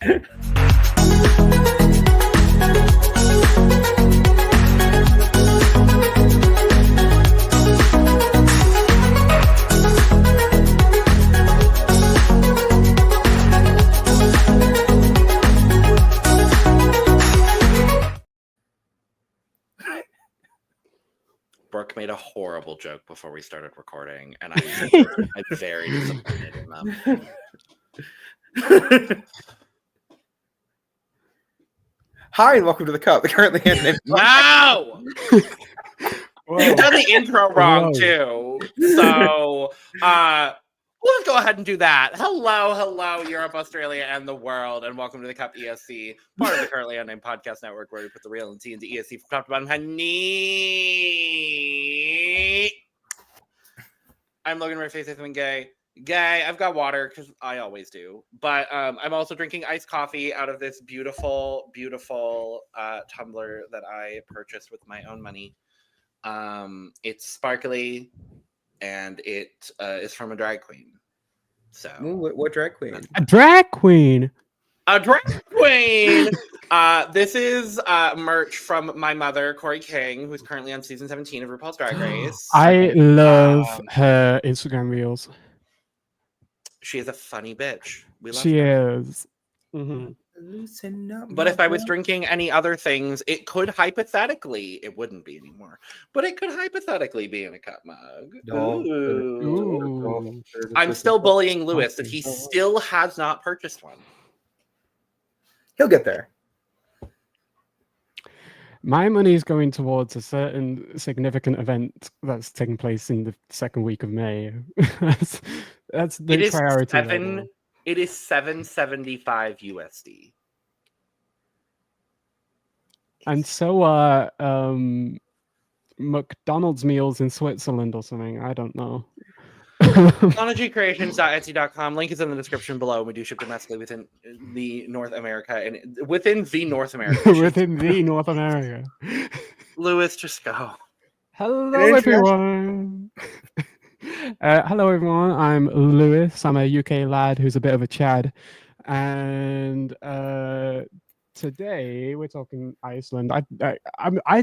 Brooke made a horrible joke before we started recording, and I'm very disappointed in them. Hi, and welcome to the Cup. Currently Unnamed. No! You've done the intro wrong, too. So, let's go ahead and do that. Hello, Europe, Australia, and the world, and welcome to the CUP ESC, part of the Currently Unnamed Podcast Network, where we put the real and tea into ESC from top to bottom. Honey. I'm Logan, my face I'm gay. I've got water, because I always do. But I'm also drinking iced coffee out of this beautiful, beautiful tumbler that I purchased with my own money. It's sparkly, and it is from a drag queen. So, Ooh, what drag queen? A drag queen. A drag queen. This is merch from my mother, Corey King, who's currently on season 17 of RuPaul's Drag Race. I love her Instagram reels. She is a funny bitch. We love she her. is. Mm-hmm. But if I was drinking any other things, it could hypothetically, it wouldn't be anymore, but it could hypothetically be in a cup mug. Ooh. I'm still bullying Lewis that he still has not purchased one. He'll get there. My money is going towards a certain significant event that's taking place in the second week of May. that's the priority. It is $7.75 USD. And so are McDonald's meals in Switzerland or something. I don't know. MythologyCreations.etsy.com. Link is in the description below. We do ship domestically within the North America and within the North America. Within the North America. Lewis, just go. Hello, everyone. Hello, everyone. I'm Lewis. I'm a UK lad who's a bit of a Chad. And today we're talking Iceland. I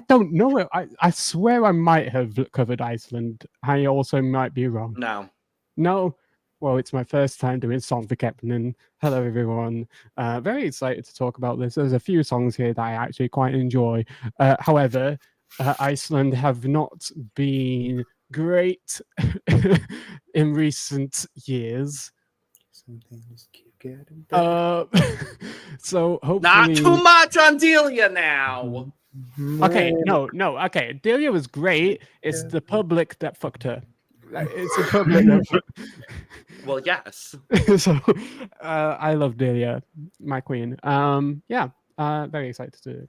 don't know it. I swear I might have covered Iceland. I also might be wrong. No. Well, it's my first time doing Söngvakeppnin. Hello, everyone. Very excited to talk about this. There's a few songs here that I actually quite enjoy. However, Iceland have not been great in recent years. So hopefully not too much on Delia now. Okay, no. Okay, Delia was great. It's the public that fucked her. It's the public that Well, yes. So I love Delia, my queen. Very excited to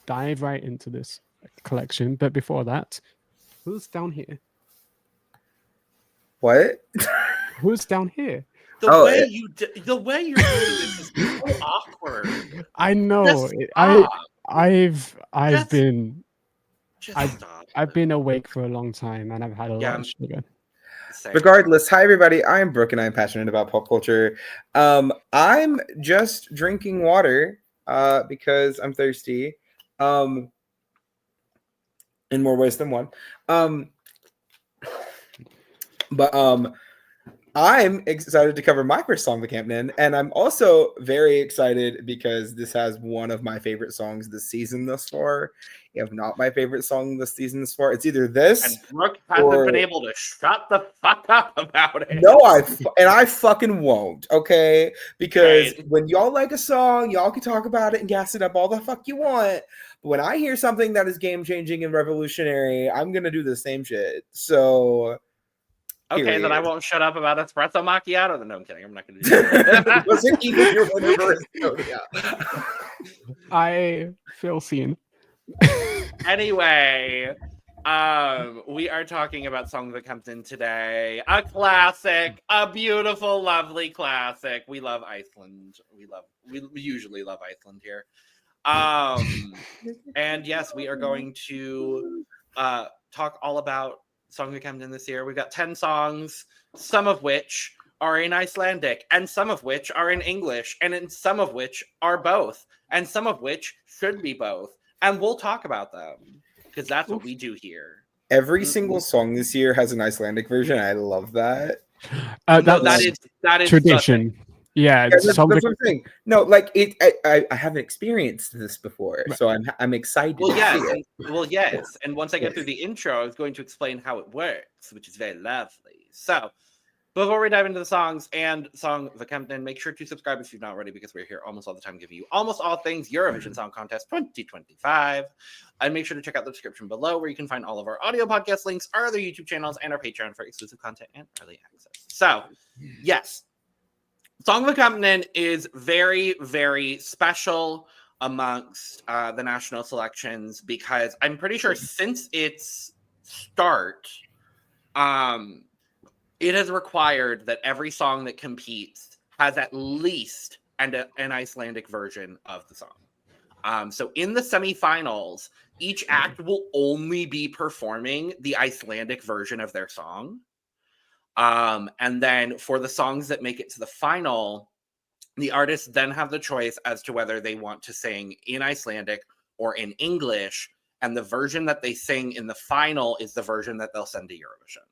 dive right into this collection. But before that, who's down here? What? Who's down here? The way you're doing this is so awkward. I know. I've been awake for a long time, and I've had a lot of sugar. Regardless, hi everybody. I'm Brooke, and I'm passionate about pop culture. I'm just drinking water because I'm thirsty. In more ways than one. I'm excited to cover my first Söngvakeppnin, and I'm also very excited because this has one of my favorite songs this season thus far. If not my favorite song this season thus far, it's either this. And Brooke hasn't been able to shut the fuck up about it. No, I fucking won't. Okay, because when y'all like a song, y'all can talk about it and gas it up all the fuck you want. But when I hear something that is game changing and revolutionary, I'm gonna do the same shit. So. Okay, then I won't shut up about espresso macchiato. Then no, I'm kidding. I'm not going to do that. Wasn't even your winner. I feel seen. Anyway, we are talking about Söngvakeppnin today. A classic, a beautiful, lovely classic. We love Iceland. We usually love Iceland here. And yes, we are going to talk all about Söngvakeppnin this year. We've got 10 songs, some of which are in Icelandic, and some of which are in English, and in some of which are both, and some of which should be both. And we'll talk about them because that's what we do here. Every single song this year has an Icelandic version. I love that. That is tradition. Yeah, that's what I'm saying. No, like I haven't experienced this before, so I'm excited. Well, yes. And once I get through the intro, I was going to explain how it works, which is very lovely. So, before we dive into the songs and Söngvakeppnin, make sure to subscribe if you've not already, because we're here almost all the time giving you almost all things Eurovision Song Contest 2025. And make sure to check out the description below, where you can find all of our audio podcast links, our other YouTube channels, and our Patreon for exclusive content and early access. So, yes. Söngvakeppnin is very, very special amongst the national selections, because I'm pretty sure since its start, it has required that every song that competes has at least an Icelandic version of the song. So in the semifinals, each act will only be performing the Icelandic version of their song. And then for the songs that make it to the final, the artists then have the choice as to whether they want to sing in Icelandic or in English. And the version that they sing in the final is the version that they'll send to Eurovision.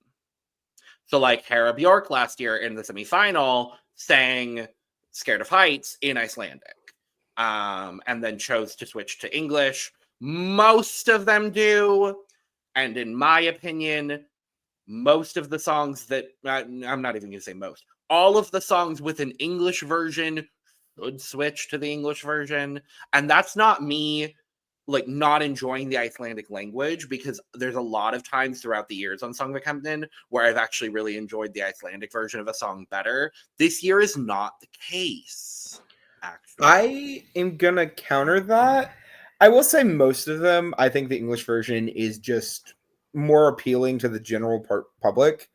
So like Hera Björk last year in the semifinal sang Scared of Heights in Icelandic, and then chose to switch to English. Most of them do. And in my opinion, most of the songs that, I'm not even going to say most, all of the songs with an English version should switch to the English version. And that's not me like not enjoying the Icelandic language, because there's a lot of times throughout the years on Söngvakeppnin where I've actually really enjoyed the Icelandic version of a song better. This year is not the case, actually. I am gonna counter that. I will say most of them, I think the English version is just more appealing to the general public.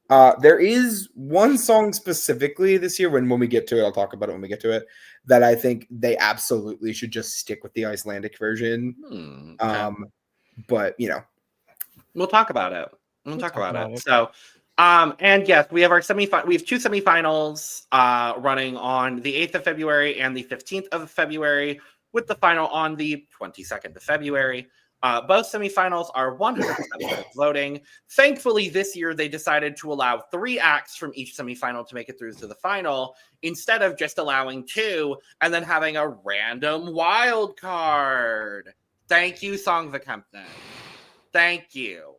There is one song specifically this year, when we get to it, I'll talk about it when we get to it, that I think they absolutely should just stick with the Icelandic version. Okay. But, you know. We'll talk about it. We'll talk about it. So, and yes, we have our we have two semifinals running on the 8th of February and the 15th of February, with the final on the 22nd of February. Both semifinals are 100% voting. Thankfully, this year they decided to allow 3 acts from each semifinal to make it through to the final, instead of just allowing 2 and then having a random wild card. Thank you, Söngvakeppnin. Thank you.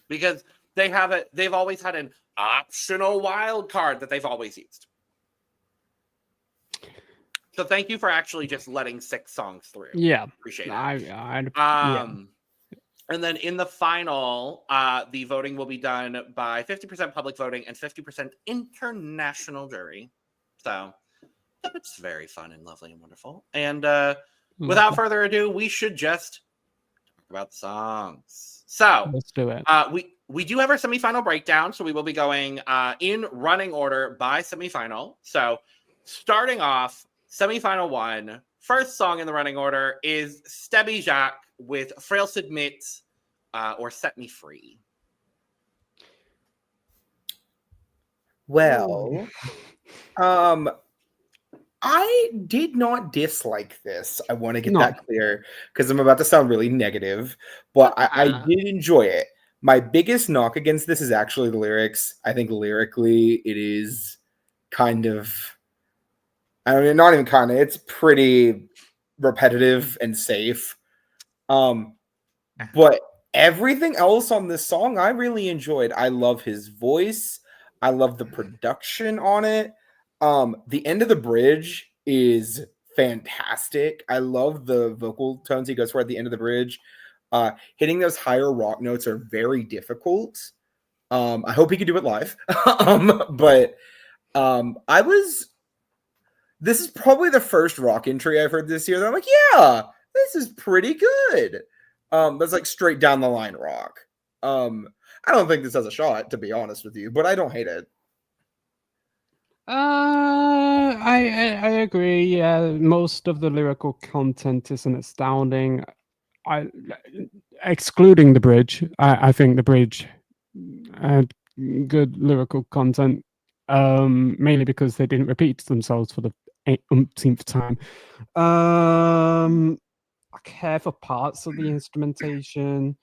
Because they've always had an optional wild card that they've always used. So thank you for actually just letting 6 songs through. Yeah. Appreciate it. Yeah. And then in the final, the voting will be done by 50% public voting and 50% international jury. So it's very fun and lovely and wonderful. And without further ado, we should just talk about the songs. So let's do it. We do have our semifinal breakdown, so we will be going in running order by semifinal. So starting off, semifinal 1, first song in the running order is Stebbi with Frelsið, Mitt, or Set Me Free. Well, I did not dislike this. I want to get that clear, because I'm about to sound really negative, but I did enjoy it. My biggest knock against this is actually the lyrics. I think lyrically it is kind of, I mean, not even kind of, it's pretty repetitive and safe. But everything else on this song, I really enjoyed. I love his voice. I love the production on it. The end of the bridge is fantastic. I love the vocal tones he goes for at the end of the bridge. Hitting those higher rock notes are very difficult. I hope he could do it live. This is probably the first rock entry I've heard this year that I'm like, yeah, this is pretty good. That's like straight down the line rock. I don't think this has a shot, to be honest with you, but I don't hate it. I agree. Yeah, most of the lyrical content isn't astounding. Excluding the bridge, I think the bridge had good lyrical content. mainly because they didn't repeat themselves for the umpteenth time. I care for parts of the instrumentation,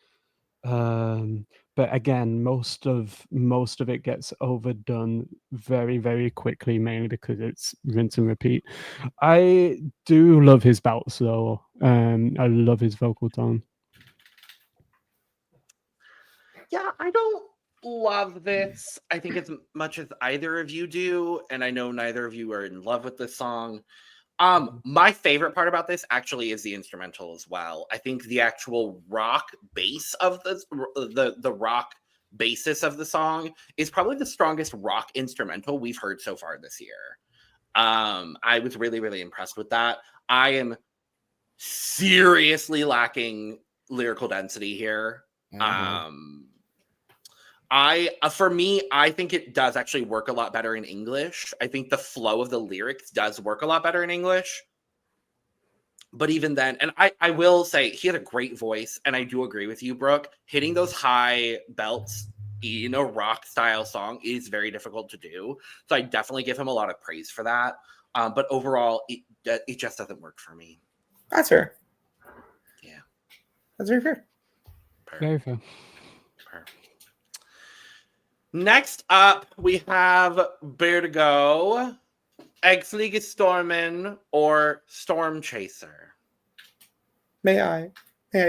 but again, most of it gets overdone very, very quickly, mainly because it's rinse and repeat. I do love his belts, though. I love his vocal tone. Yeah, I don't love this. I think as much as either of you do, and I know neither of you are in love with this song. My favorite part about this actually is the instrumental as well. I think the actual rock bass of the rock basis of the song is probably the strongest rock instrumental we've heard so far this year. I was really, really impressed with that. I am seriously lacking lyrical density here. For me, I think it does actually work a lot better in English. I think the flow of the lyrics does work a lot better in English. But even then, and I will say he had a great voice, and I do agree with you, Brooke. Hitting those high belts in a rock style song is very difficult to do. So I definitely give him a lot of praise for that. But overall, it just doesn't work for me. That's fair. Yeah. That's very fair. Very fair. Next up, we have Birgo, Flýg, storminn, or Stormchaser. May I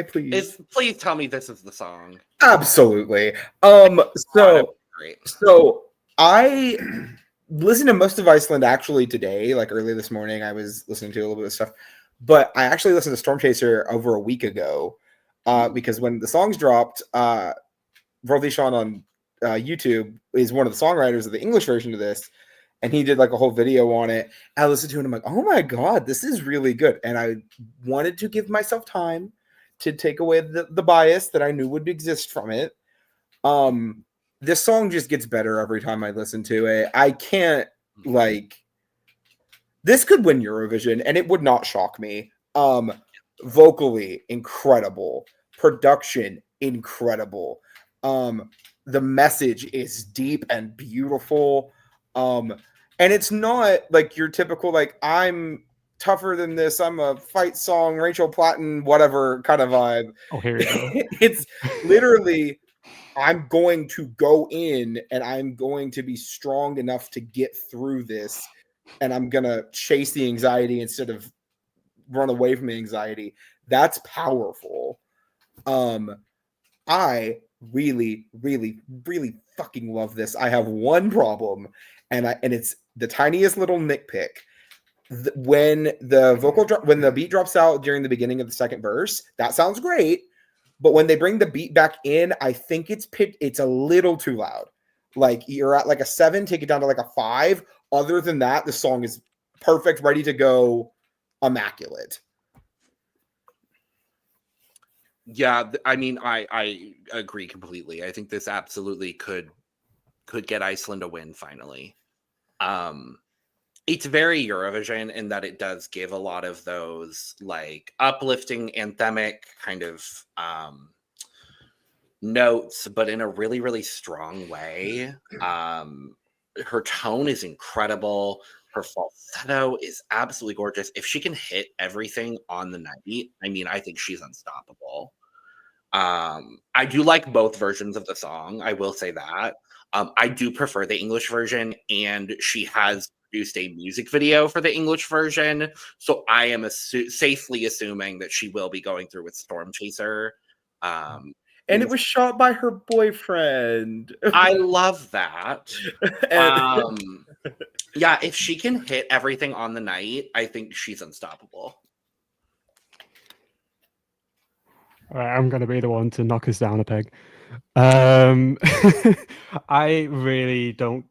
please? Please tell me this is the song. Absolutely. So I listened to most of Iceland actually today, like early this morning. I was listening to a little bit of stuff, but I actually listened to Stormchaser over a week ago because when the songs dropped, Sean on YouTube is one of the songwriters of the English version of this, and he did like a whole video on it. I listened to it and I'm like, oh my god, this is really good. And I wanted to give myself time to take away the bias that I knew would exist from it. This song just gets better every time I listen to it. I can't this could win Eurovision and it would not shock me. Vocally incredible, production incredible. The message is deep and beautiful. And it's not like your typical, like, I'm tougher than this, I'm a fight song, Rachel Platten, whatever kind of vibe. Oh, here we go. It's literally, I'm going to go in and I'm going to be strong enough to get through this. And I'm going to chase the anxiety instead of run away from the anxiety. That's powerful. I really, really, really fucking love this. I have one problem, and it's the tiniest little nitpick. When the beat drops out during the beginning of the second verse, that sounds great. But when they bring the beat back in, I think it's a little too loud. Like you're at like a 7, take it down to like a 5. Other than that, the song is perfect, ready to go, immaculate. Yeah, I mean, I agree completely. I think this absolutely could get Iceland a win finally. It's very Eurovision in that it does give a lot of those like uplifting, anthemic kind of notes, but in a really, really strong way. Her tone is incredible. Her falsetto is absolutely gorgeous. If she can hit everything on the night, I mean, I think she's unstoppable. I do like both versions of the song. I will say that. I do prefer the English version, and she has produced a music video for the English version. So I am safely assuming that she will be going through with Stormchaser. And it was shot by her boyfriend. I love that. Yeah, if she can hit everything on the night, I think she's unstoppable. All right, I'm going to be the one to knock us down a peg. I really don't.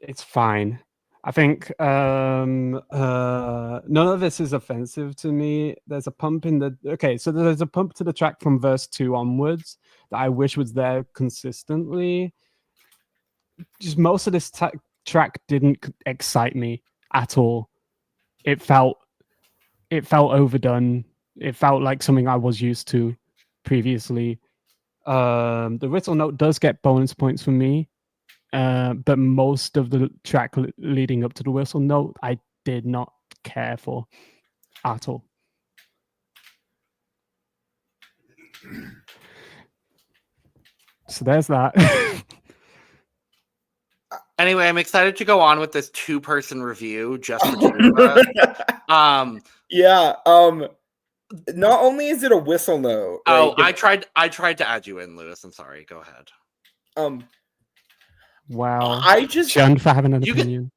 It's fine. I think none of this is offensive to me. There's a pump in the... Okay, so there's a pump to the track from verse 2 onwards that I wish was there consistently. Just most of this track didn't excite me at all. It felt overdone. It felt like something I was used to previously. The whistle note does get bonus points for me. but most of the track leading up to the whistle note, I did not care for at all. So there's that. Anyway, I'm excited to go on with this 2-person review just for two of us. Yeah. Not only is it a whistle note. Oh, right? I tried to add you in, Lewis. I'm sorry. Go ahead. Wow. I just John for having an opinion.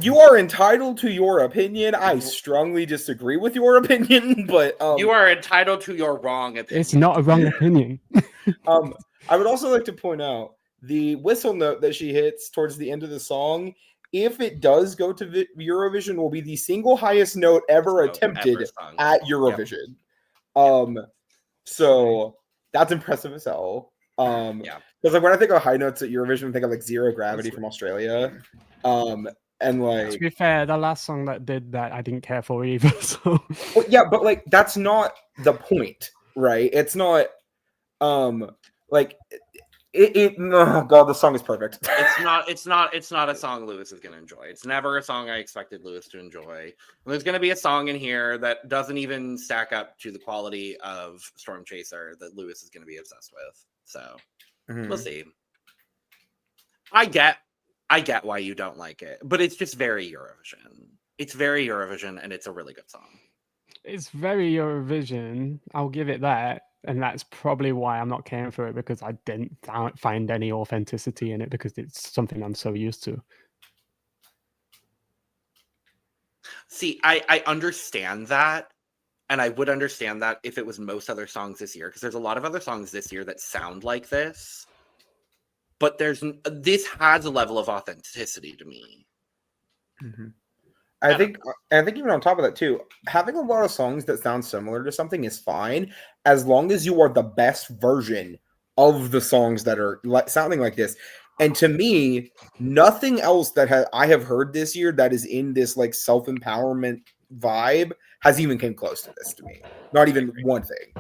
You are entitled to your opinion. I strongly disagree with your opinion, but you are entitled to your wrong opinion. It's not a wrong opinion. I would also like to point out the whistle note that she hits towards the end of the song. If it does go to Eurovision, will be the single highest note ever attempted at Eurovision. Yep. So that's impressive as hell. Yeah. Because like when I think of high notes at Eurovision, I think of like Zero Gravity from Australia. And like, to be fair, the last song that did that I didn't care for either. So well, yeah, but like that's not the point, right? It's not like oh god, the song is perfect. It's not a song Lewis is gonna enjoy. It's never a song I expected Lewis to enjoy. And there's gonna be a song in here that doesn't even stack up to the quality of Stormchaser that Lewis is gonna be obsessed with. So we'll see. I get why you don't like it, but it's just very Eurovision. It's very Eurovision, and it's a really good song. It's very Eurovision. I'll give it that. And that's probably why I'm not caring for it, because I didn't find any authenticity in it, because it's something I'm so used to. See, I understand that. And I would understand that if it was most other songs this year, because there's a lot of other songs this year that sound like this. But this has a level of authenticity to me. Mm-hmm. I think even on top of that too, having a lot of songs that sound similar to something is fine, as long as you are the best version of the songs that are sounding like this. And to me, nothing else that I have heard this year that is in this like self-empowerment vibe has even came close to this to me. Not even one thing.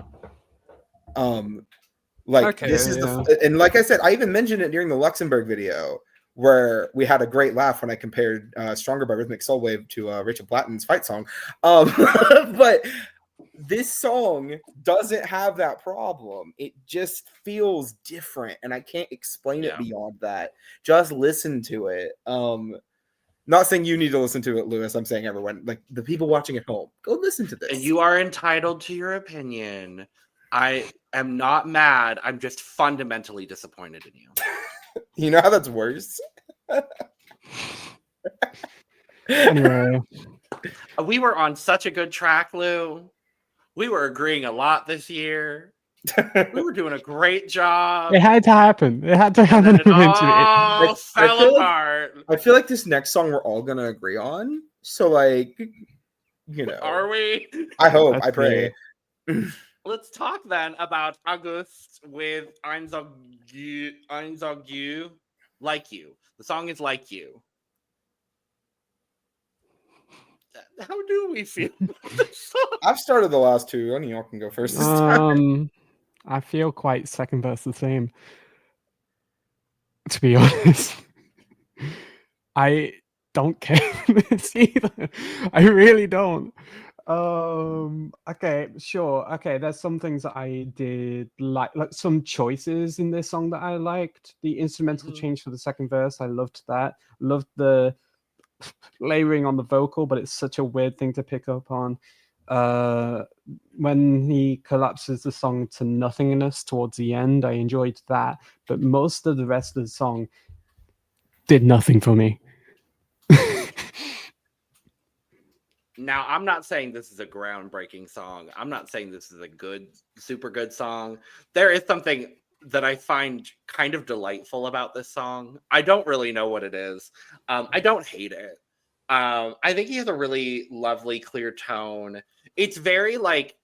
This is and like I said, I even mentioned it during the Luxembourg video, where we had a great laugh when I compared Stronger by Rhythmic Soul Wave to Rachel Platten's fight song. But this song doesn't have that problem. It just feels different, and I can't explain it beyond that. Just listen to it. Not saying you need to listen to it, Lewis. I'm saying everyone, like the people watching at home, go listen to this. And you are entitled to your opinion. I am not mad. I'm just fundamentally disappointed in you. You know how that's worse? Anyway. We were on such a good track, Lou. We were agreeing a lot this year. We were doing a great job. It had to happen. It had to happen. It all fell apart. I feel like this next song we're all going to agree on. So, like, you know. Are we? I hope. I pray. Let's talk then about Ágúst with Eins you, Like You. The song is Like You. How do we feel about this song? I've started the last two. Only y'all can go first this time. I feel quite second verse the same. To be honest. I don't care for this either. I really don't. Okay, sure. Okay, there's some things that I did like some choices in this song that I liked. The instrumental change for the second verse, I loved that. Loved the layering on the vocal, but it's such a weird thing to pick up on. When he collapses the song to nothingness towards the end, I enjoyed that, but most of the rest of the song did nothing for me. Now, I'm not saying this is a groundbreaking song. I'm not saying this is a super good song. There is something that I find kind of delightful about this song. I don't really know what it is. I don't hate it. I think he has a really lovely, clear tone. It's very like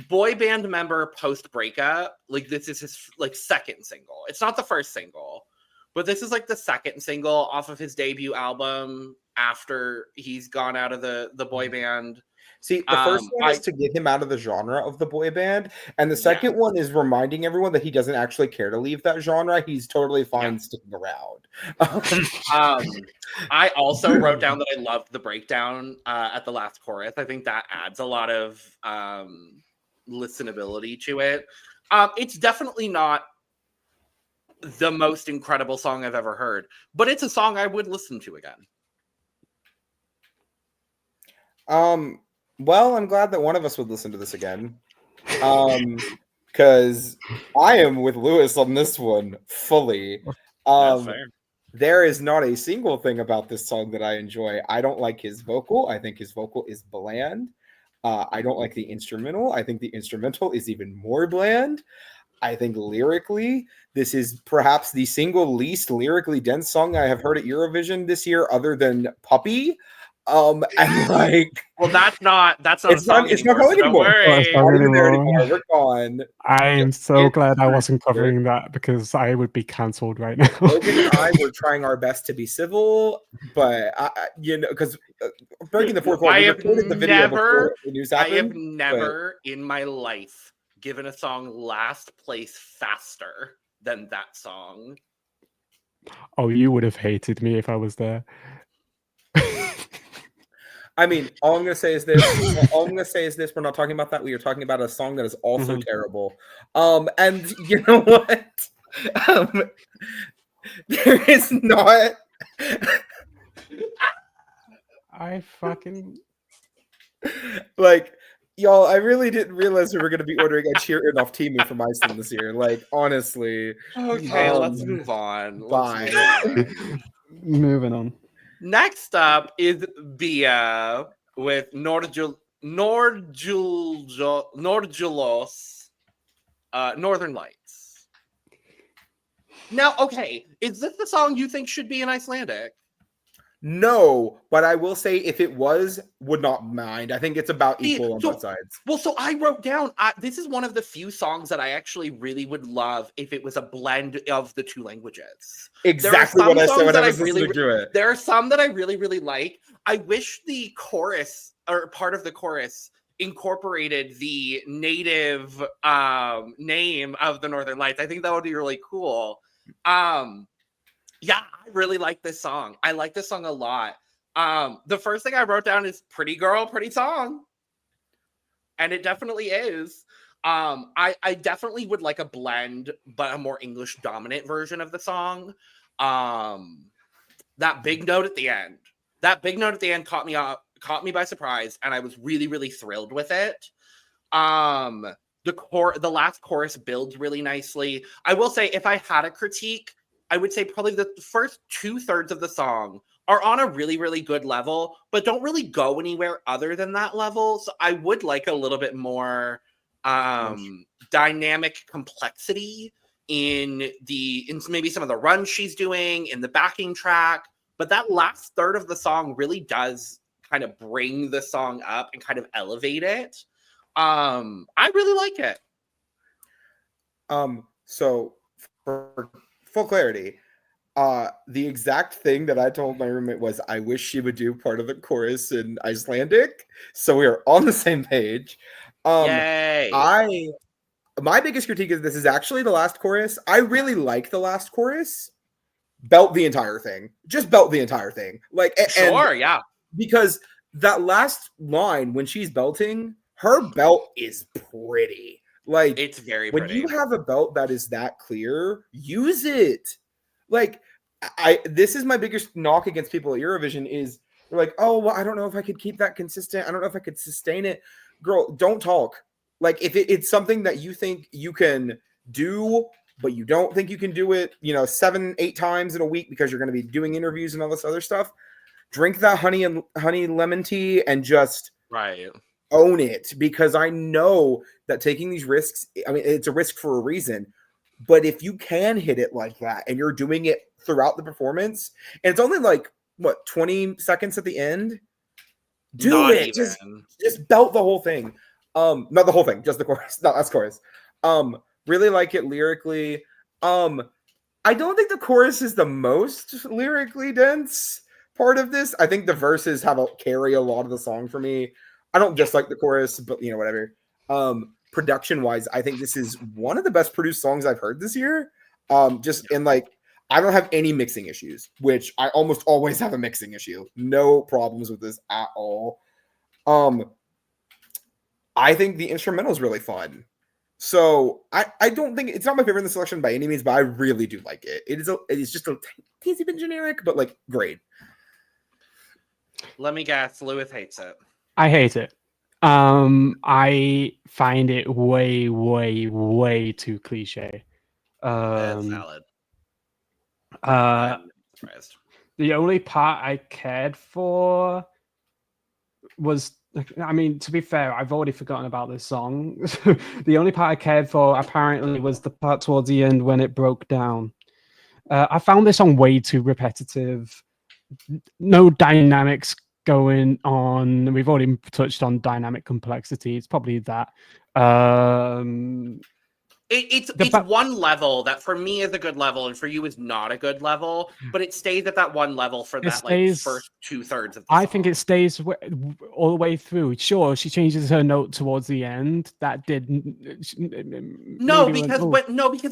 boy band member post breakup. Like this is his like second single. It's not the first single, But this is like the second single off of his debut album after he's gone out of the boy band. See, the first one is to get him out of the genre of the boy band, and the second one is reminding everyone that he doesn't actually care to leave that genre. He's totally fine sticking around. I also wrote down that I loved the breakdown at the last chorus. I think that adds a lot of listenability to it. It's definitely not the most incredible song I've ever heard, but it's a song I would listen to again. Well, I'm glad that one of us would listen to this again. Because I am with Lewis on this one fully. That's fair. There is not a single thing about this song that I enjoy. I don't like his vocal. I think his vocal is bland. I don't like the instrumental. I think the instrumental is even more bland. I think lyrically, this is perhaps the single least lyrically dense song I have heard at Eurovision this year, other than Puppy. And like, well, that's not it's not going anymore. We're gone. I am so glad I wasn't covering that because I would be cancelled right now. Logan and I were trying our best to be civil, but because breaking the fourth wall, we recorded the video before the news happened. I have never in my life given a song last place faster than that song. Oh, you would have hated me if I was there. I mean, all I'm going to say is this. We're not talking about that. We are talking about a song that is also terrible. And you know what? There is not. I fucking like, y'all. I really didn't realize we were going to be ordering a cheer off Timu from Iceland this year. Like, honestly. Okay, let's move on. Bye. Moving on. Next up is Bia with Northern Lights. Now, okay, is this the song you think should be in Icelandic? No, but I will say if it was, would not mind. I think it's about equal on both sides. Well, so I wrote down, this is one of the few songs that I actually really would love if it was a blend of the two languages. Exactly what I said when I was listening to it. There are some that I really, really like. I wish the chorus, or part of the chorus, incorporated the native name of the Northern Lights. I think that would be really cool. Yeah, I really like this song. I like this song a lot. The first thing I wrote down is pretty girl, pretty song. And it definitely is. I definitely would like a blend, but a more English dominant version of the song. That big note at the end. Caught me by surprise, and I was really, really thrilled with it. The last chorus builds really nicely. I will say, if I had a critique, I would say probably the first 2/3 of the song are on a really, really good level, but don't really go anywhere other than that level. So I would like a little bit more dynamic complexity in maybe some of the runs she's doing in the backing track. But that last third of the song really does kind of bring the song up and kind of elevate it. I really like it. So for full clarity, the exact thing that I told my roommate was I wish she would do part of the chorus in Icelandic. So we are on the same page. Yay! My biggest critique is this is actually the last chorus. I really like the last chorus. Belt the entire thing. Just belt the entire thing. Like, sure, yeah. Because that last line when she's belting, her belt is pretty. Like, it's very pretty. When you have a belt that is that clear, use it. Like, this is my biggest knock against people at Eurovision is they're like, oh, well, I don't know if I could keep that consistent. I don't know if I could sustain it. Girl, don't talk. Like, if it's something that you think you can do, but you don't think you can do it, 7-8 times in a week because you're going to be doing interviews and all this other stuff, drink that honey lemon tea and just own it. Because I know that taking these risks, I mean, it's a risk for a reason. But if you can hit it like that and you're doing it throughout the performance, and it's only like, 20 seconds at the end? Do it. Just belt the whole thing. Not the whole thing, just the chorus. No, that's chorus. Really like it lyrically. I don't think the chorus is the most lyrically dense part of this. I think the verses carry a lot of the song for me. I don't dislike the chorus, but whatever. Production wise, I think this is one of the best produced songs I've heard this year. Just in like, I don't have any mixing issues, which I almost always have a mixing issue. No problems with this at all. I think the instrumental is really fun. So I don't think it's not my favorite in the selection by any means, but I really do like it. It is just a teensy bit generic, but like great. Let me guess, Lewis hates it. I hate it. I find it way, way, way too cliche. That's valid. I'm surprised. The only part I cared for was, I mean, to be fair, I've already forgotten about this song. The only part I cared for apparently was the part towards the end when it broke down. I found this song way too repetitive. No dynamics going on. We've already touched on dynamic complexity. It's probably that. It's one level that for me is a good level and for you is not a good level, but it stays at that one level for that first 2/3 of the song. I think it stays all the way through. Sure, she changes her note towards the end. That didn't. Because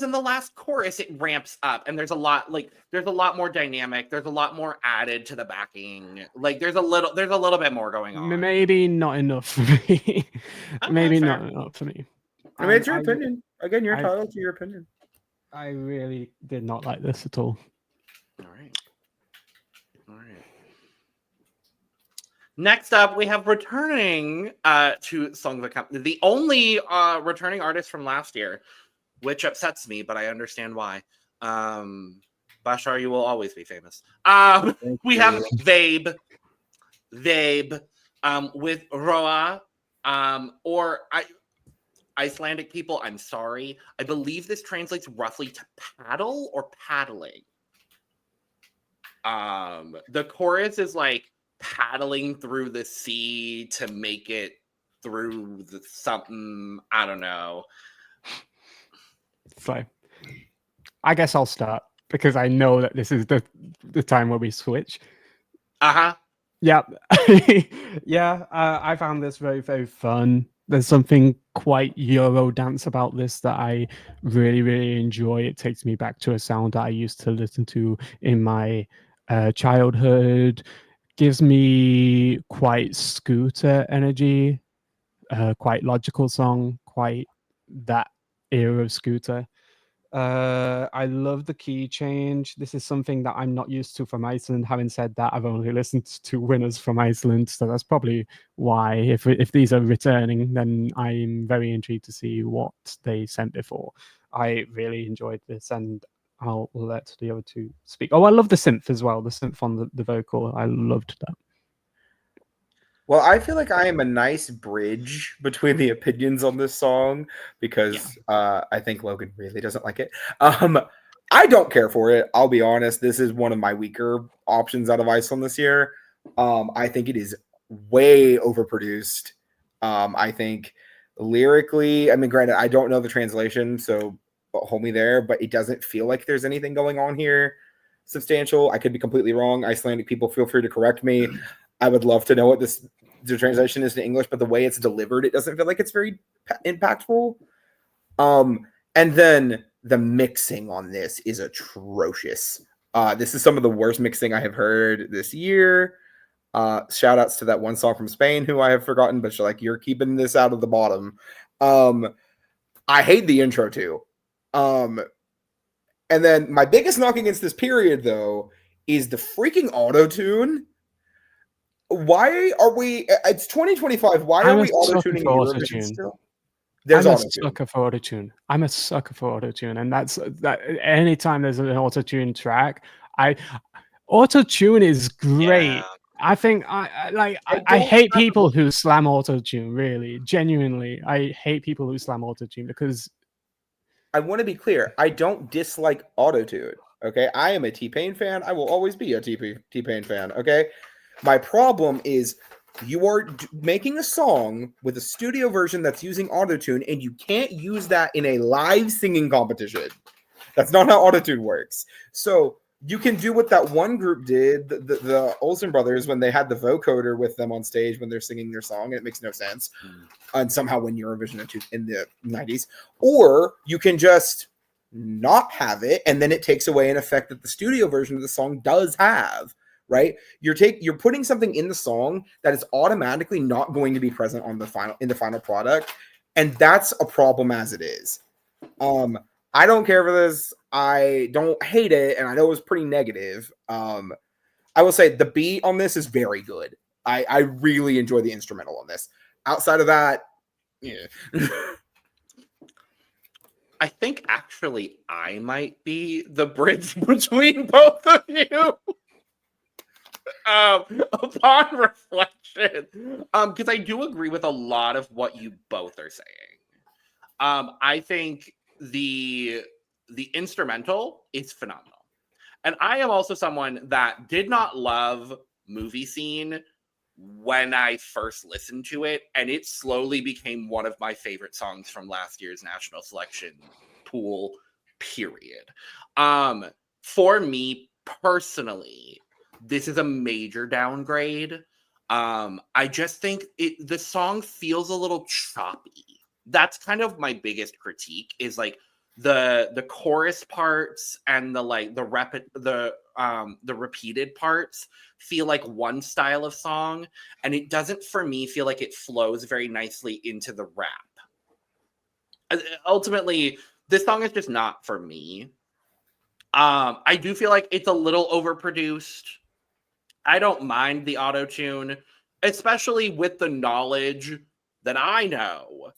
in the last chorus it ramps up and there's a lot more dynamic. There's a lot more added to the backing. Like there's a little bit more going on. Maybe not enough for me. Maybe not enough for me. I mean, it's your opinion. Again, you're entitled to your opinion. I really did not like this at all. All right. Next up, we have returning to Söngvakeppnin, the only returning artist from last year, which upsets me, but I understand why. Bashar, you will always be famous. We have Vabe with Roa, Icelandic people, I'm sorry. I believe this translates roughly to paddle or paddling. The chorus is like paddling through the sea to make it through something. I don't know. So, I guess I'll start because I know that this is the time where we switch. Yeah. Yeah. I found this very, very fun. There's something quite Euro dance about this that I really, really enjoy. It takes me back to a sound that I used to listen to in my childhood. Gives me quite Scooter energy, quite logical song, quite that era of Scooter. I love the key change. This is something that I'm not used to from Iceland. Having said that, I've only listened to winners from Iceland, so that's probably why. If these are returning, then I'm very intrigued to see what they sent before. I really enjoyed this, and I'll let the other two speak. Oh, I love the synth as well. The synth on the vocal, I loved that. Well, I feel like I am a nice bridge between the opinions on this song because I think Logan really doesn't like it. I don't care for it. I'll be honest. This is one of my weaker options out of Iceland this year. I think it is way overproduced. I think lyrically, I mean, granted, I don't know the translation, so hold me there, but it doesn't feel like there's anything going on here substantial. I could be completely wrong. Icelandic people, feel free to correct me. I would love to know what the translation is to English, but the way it's delivered, it doesn't feel like it's very impactful. And then the mixing on this is atrocious. This is some of the worst mixing I have heard this year. Shout outs to that one song from Spain who I have forgotten, but you're keeping this out of the bottom. I hate the intro too. And then my biggest knock against this period though is the freaking auto-tune. Why are we? It's 2025. Why are we auto-tuning Eurovision still? I'm a sucker for auto-tune. I'm a sucker for auto-tune, and that's that. Anytime there's an auto-tune track, auto-tune is great. Yeah. I think I hate people who slam auto-tune. Really, genuinely, I hate people who slam auto-tune because I want to be clear. I don't dislike auto-tune. Okay, I am a T-Pain fan. I will always be a T-Pain fan. Okay. My problem is you are making a song with a studio version that's using autotune, and you can't use that in a live singing competition. That's not how autotune works. So you can do what that one group did, the Olsen brothers, when they had the vocoder with them on stage when they're singing their song, and it makes no sense, and somehow win Eurovision in the 90s. Or you can just not have it, and then it takes away an effect that the studio version of the song does have, right? You're putting something in the song that is automatically not going to be present on the final product, and that's a problem as it is. I don't care for this. I don't hate it, and I know it was pretty negative. I will say the beat on this is very good. I really enjoy the instrumental on this. Outside of that, yeah. I think actually I might be the bridge between both of you. Upon reflection, because I do agree with a lot of what you both are saying. I think the instrumental is phenomenal, and I am also someone that did not love Movie Scene when I first listened to it, and it slowly became one of my favorite songs from last year's national selection pool, period. For me personally, this is a major downgrade. I just think the song feels a little choppy. That's kind of my biggest critique, is like the chorus parts and the repeated parts feel like one style of song, and it doesn't, for me, feel like it flows very nicely into the rap. Ultimately, this song is just not for me. I do feel like it's a little overproduced. I don't mind the auto-tune, especially with the knowledge that I know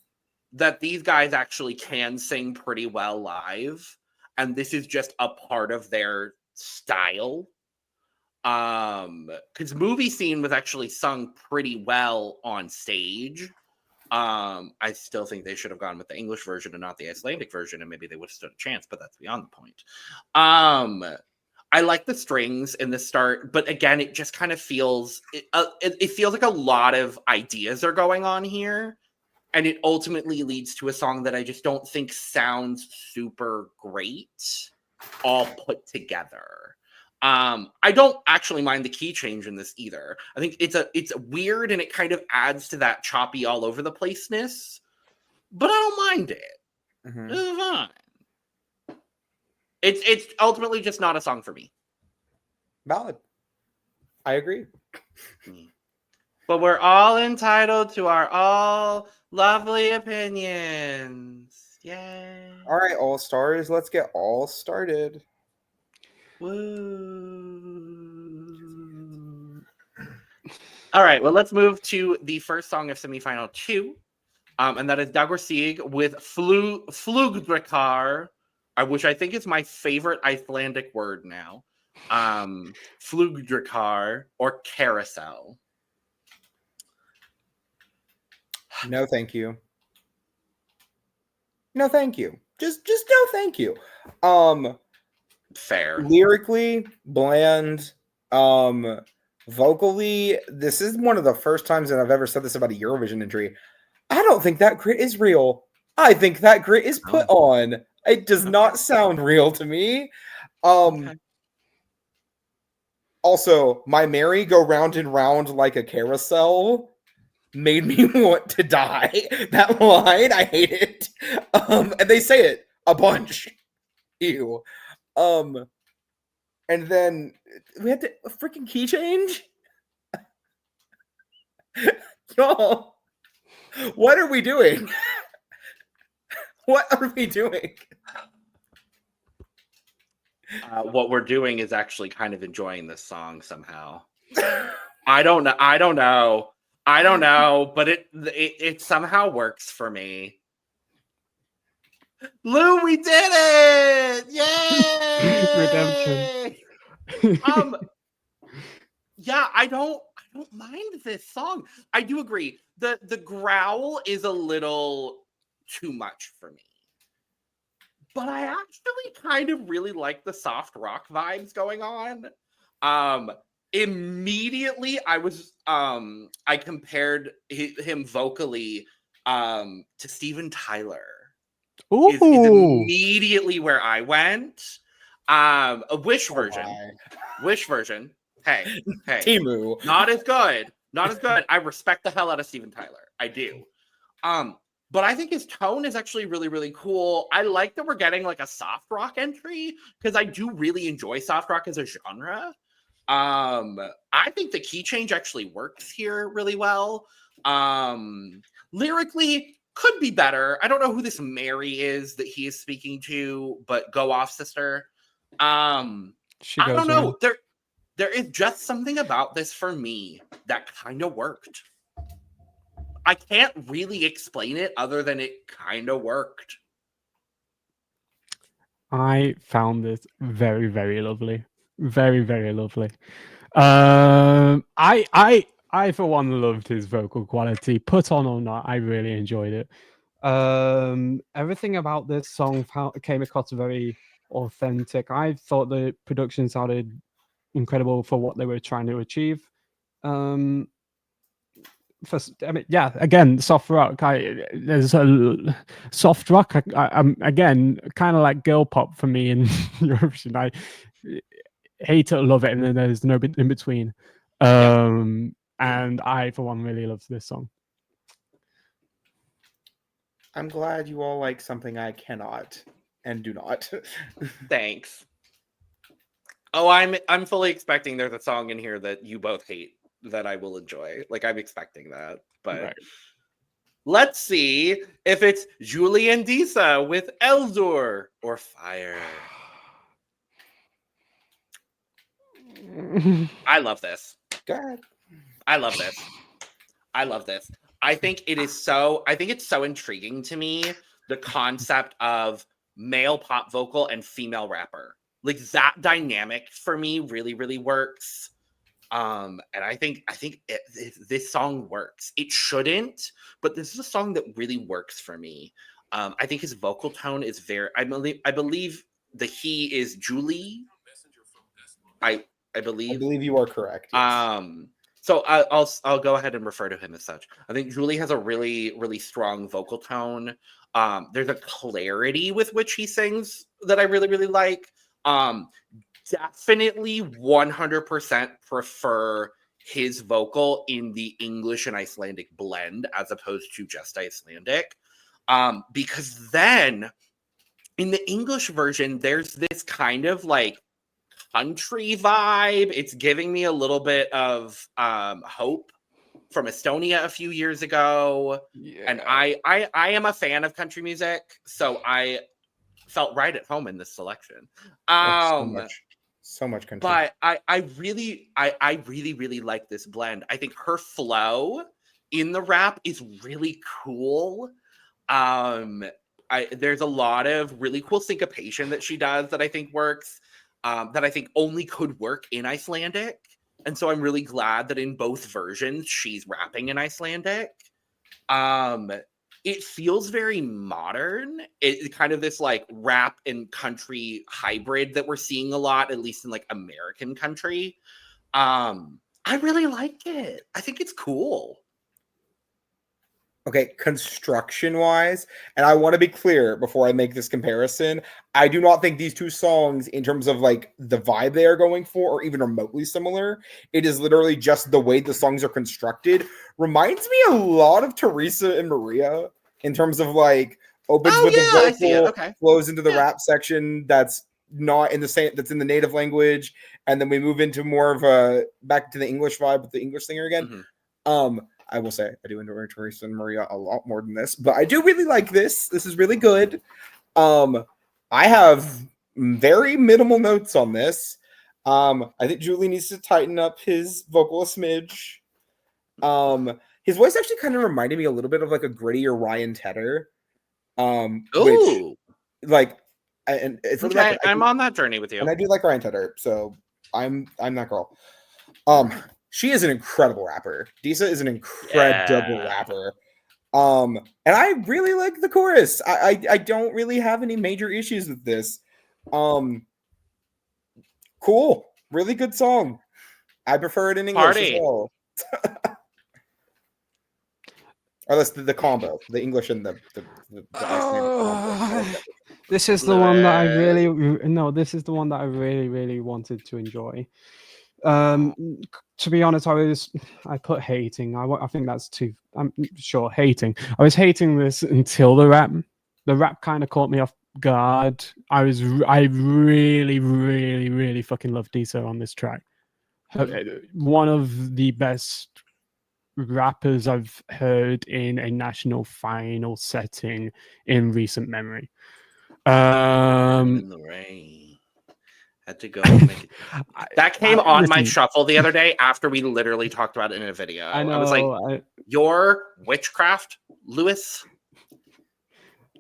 that these guys actually can sing pretty well live, and this is just a part of their style. Because Movie Scene was actually sung pretty well on stage. I still think they should have gone with the English version and not the Icelandic version, and maybe they would have stood a chance, but that's beyond the point. I like the strings in the start, but again, it just kind of feels, it feels like a lot of ideas are going on here, and it ultimately leads to a song that I just don't think sounds super great all put together. I don't actually mind the key change in this either. I think it's weird, and it kind of adds to that choppy all over the placeness, but I don't mind it. Mm-hmm. It's fine. It's ultimately just not a song for me. Valid. I agree. But we're all entitled to our all lovely opinions. Yay. All right, all stars, let's get all started. Woo. All right, well, let's move to the first song of semifinal 2. And that is Dagur with Flugdrekar, which I think is my favorite Icelandic word now. Flugdrekar or Carousel. No, thank you. No, thank you. Just no, thank you. Fair. Lyrically, bland. Vocally, this is one of the first times that I've ever said this about a Eurovision entry. I don't think that grit is real. I think that grit is put on. It does not sound real to me. Also, my merry go round and round like a carousel made me want to die. That line, I hate it. And they say it a bunch. Ew. And then we had to a freaking key change. Y'all, what are we doing? What are we doing? What we're doing is actually kind of enjoying this song somehow. I don't know, but it somehow works for me. Lou, we did it! Yay! Redemption. Yeah, I don't mind this song. I do agree. The growl is a little too much for me. But I actually kind of really like the soft rock vibes going on. Immediately I was compared him vocally to Steven Tyler. is immediately where I went. A Wish version. Wish version. Hey. Timu. Not as good. I respect the hell out of Steven Tyler. I do. But I think his tone is actually really, really cool. I like that we're getting like a soft rock entry because I do really enjoy soft rock as a genre. I think the key change actually works here really well. Lyrically, could be better. I don't know who this Mary is that he is speaking to, but go off, sister. I don't know. There is just something about this for me that kind of worked. I can't really explain it other than it kind of worked. I found this very, very lovely. Very, very lovely. I for one loved his vocal quality. Put on or not, I really enjoyed it. Everything about this song came across very authentic. I thought the production sounded incredible for what they were trying to achieve. Again, soft rock. There's a soft rock. I'm again kind of like girl pop for me in Eurovision. I hate it or love it, and then there's no in between. And I, for one, really love this song. I'm glad you all like something I cannot and do not. Thanks. Oh, I'm fully expecting there's a song in here that you both hate that I will enjoy. Like, I'm expecting that. But right. Let's see if it's Júlí and Dísa with Eldur or Fire. I love this. God. I love this. I think it's so intriguing to me, the concept of male pop vocal and female rapper. Like, that dynamic for me really, really works. And I think this song works. It shouldn't, but this is a song that really works for me. I think his vocal tone is very. I believe the he is Júlí. I believe you are correct. Yes. So I'll go ahead and refer to him as such. I think Júlí has a really, really strong vocal tone. There's a clarity with which he sings that I really, really like. Definitely 100% prefer his vocal in the English and Icelandic blend as opposed to just Icelandic. Because then in the English version, there's this kind of like country vibe. It's giving me a little bit of Hope from Estonia a few years ago. Yeah. And I am a fan of country music, so I felt right at home in this selection. So much country. But I really like this blend. I think her flow in the rap is really cool. There's a lot of really cool syncopation that she does that I think works. That I think only could work in Icelandic. And so I'm really glad that in both versions, she's rapping in Icelandic. It feels very modern. It's kind of this like rap and country hybrid that we're seeing a lot, at least in like American country. I really like it. I think it's cool. Okay, construction-wise, and I want to be clear before I make this comparison, I do not think these two songs, in terms of like the vibe they are going for, are even remotely similar. It is literally just the way the songs are constructed. Reminds me a lot of Teresa and Maria in terms of like opens with the vocal, flows into the rap section that's not in the same, that's in the native language, and then we move into more of a back to the English vibe with the English singer again. Mm-hmm. I will say I do enjoy Teresa and Maria a lot more than this, but I do really like this. This is really good. I have very minimal notes on this. I think Júlí needs to tighten up his vocal a smidge. His voice actually kind of reminded me a little bit of like a grittier Ryan Tedder. Which, like, and it's really okay, I'm on that journey with you, and I do like Ryan Tedder, so I'm that girl. She is an incredible rapper. Dísa is an incredible rapper. And I really like the chorus. I don't really have any major issues with this. Cool. Really good song. I prefer it in English as well. Or that's the combo, the English and the Icelandic combo. This is the one that I really This is the one that I really wanted to enjoy. To be honest, I put hating. I think that's too. I'm sure hating. I was hating this until the rap. The rap kind of caught me off guard. I really fucking love Dísa on this track. One of the best rappers I've heard in a national final setting in recent memory. In the rain. Had to go make it. That came on my shuffle the other day after we literally talked about it in a video. I was like, your witchcraft, Lewis?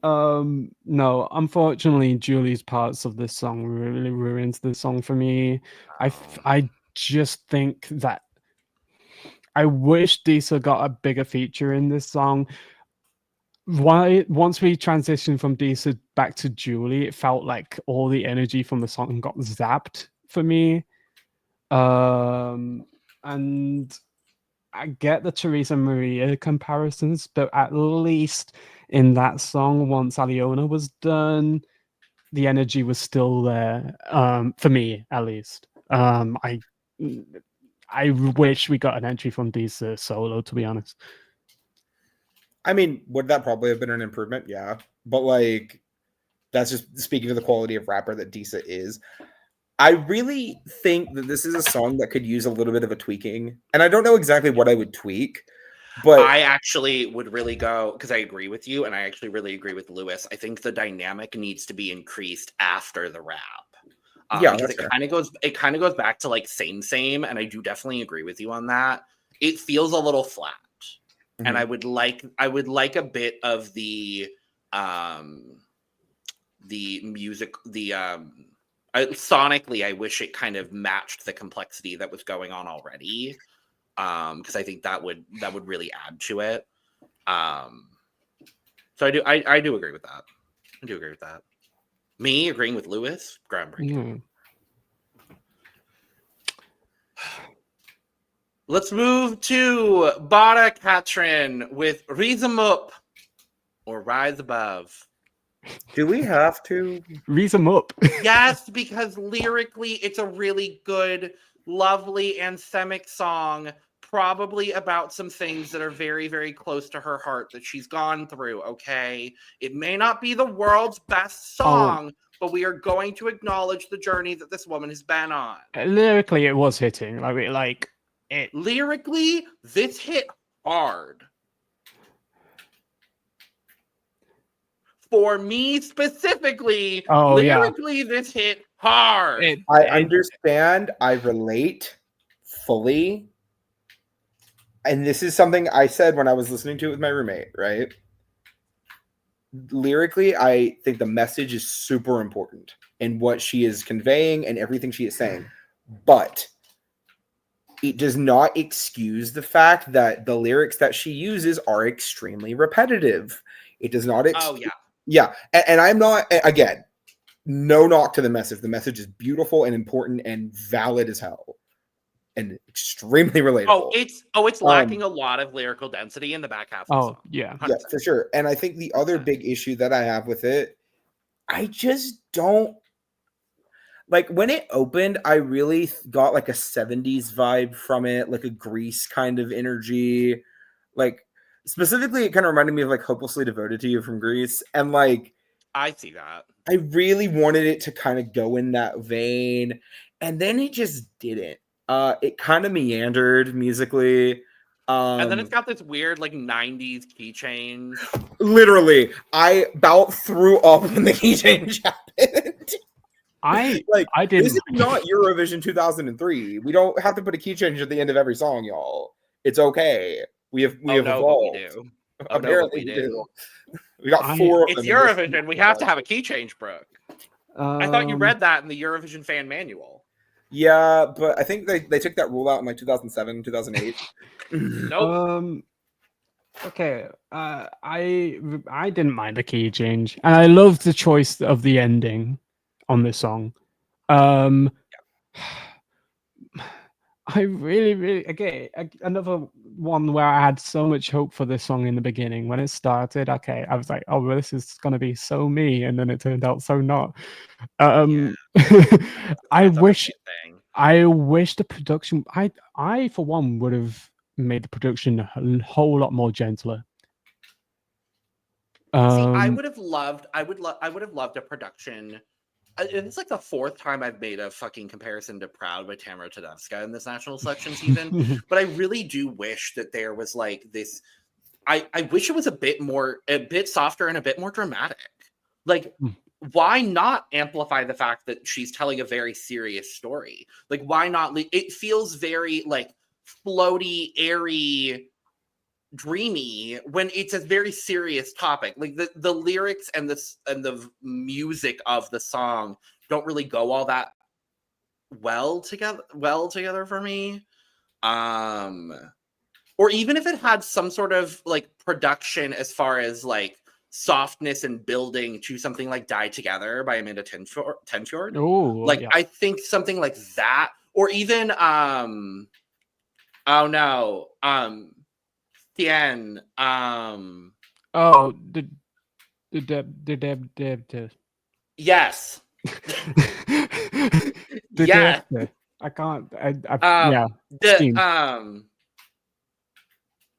No, unfortunately, Júlí's parts of this song really ruins the song for me. I just think that I wish Dísa got a bigger feature in this song. Once we transitioned from Dísa back to Júlí, it felt like all the energy from the song got zapped for me. And I get the Teresa Maria comparisons, but at least in that song, once Aliona was done, the energy was still there, for me at least. I wish we got an entry from Dísa solo, to be honest. I mean, would that probably have been an improvement? Yeah. But like, that's just speaking to the quality of rapper that Dísa is. I really think that this is a song that could use a little bit of a tweaking. And I don't know exactly what I would tweak, but I actually would really go, because I agree with you, and I actually really agree with Lewis. I think the dynamic needs to be increased after the rap. Because it kind of goes back to like same, and I do definitely agree with you on that. It feels a little flat. Mm-hmm. And I would like a bit of the music, sonically, I wish it kind of matched the complexity that was going on already. Because I think that would really add to it. So I do agree with that. I do agree with that. Me agreeing with Lewis, groundbreaking. Let's move to Bára Katrín with Rísum up or Rise Above. Do we have to? Rísum up. Yes, because lyrically it's a really good, lovely, anthemic song, probably about some things that are very, very close to her heart that she's gone through, okay? It may not be the world's best song, but we are going to acknowledge the journey that this woman has been on. Lyrically, it was hitting. Lyrically, this hit hard. For me specifically, lyrically, this hit hard. I understand. I relate fully. And this is something I said when I was listening to it with my roommate, right? Lyrically, I think the message is super important in what she is conveying and everything she is saying. But it does not excuse the fact that the lyrics that she uses are extremely repetitive. It does not Yeah. And I'm not, again, no knock to the message. The message is beautiful and important and valid as hell. And extremely relatable. It's lacking a lot of lyrical density in the back half of the song. Yeah, for sure. And I think the other big issue that I have with it, I just don't like when it opened, I really got like a 70s vibe from it, like a Grease kind of energy. Like specifically, it kind of reminded me of like Hopelessly Devoted to You from Grease. And like I see that. I really wanted it to kind of go in that vein. And then it just didn't. It kind of meandered musically. And then it's got this weird like 90s key change. Literally, I about threw up when the key change happened. I didn't. This is not Eurovision 2003. We don't have to put a key change at the end of every song, y'all. It's okay. We have evolved. We do. Apparently we do. We got 4 of them. It's Eurovision. We have to have a key change, Brook. I thought you read that in the Eurovision fan manual. Yeah, but I think they took that rule out in like 2007, 2008. Nope. Okay. I didn't mind the key change, and I loved the choice of the ending on this song. I really again another one where I had so much hope for this song in the beginning. When it started, okay, I was like, oh, well, this is gonna be so me, and then it turned out so not. I wish the production. I for one would have made the production a whole lot more gentler. See, I would have loved a production. It's like the fourth time I've made a fucking comparison to Proud by Tamara Tedesca in this national selection season. But I really do wish that there was like this. I wish it was a bit softer and a bit more dramatic. Like, why not amplify the fact that she's telling a very serious story? Like, why not? It feels very like floaty, airy, dreamy when it's a very serious topic. Like the lyrics and the music of the song don't really go all that well together for me. Or even if it had some sort of like production as far as like softness and building to something like Die Together by Amanda Tenfjord. I think something like that, or even Tien. Yes. Yes. I can't.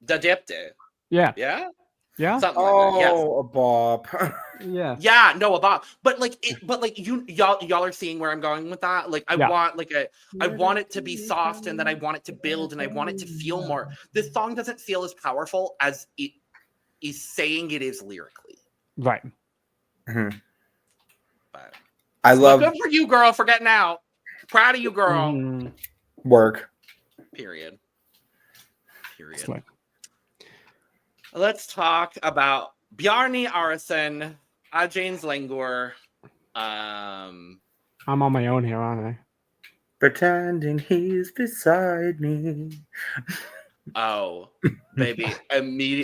The Dipte. Yeah. Yeah. Yeah. Something like that. Yes. A bop. Yeah. Yeah. No, a bop. But like y'all are seeing where I'm going with that. Like I want it to be soft, and then I want it to build, and I want it to feel more. This song doesn't feel as powerful as it is saying it is lyrically. Right. Mm-hmm. But good for you, girl, for getting out. Proud of you, girl. Mm-hmm. Work. Period. Like... Let's talk about Bjarni Arason, Aðeins lengur. I'm on my own here, aren't I? Pretending he's beside me. Oh, baby.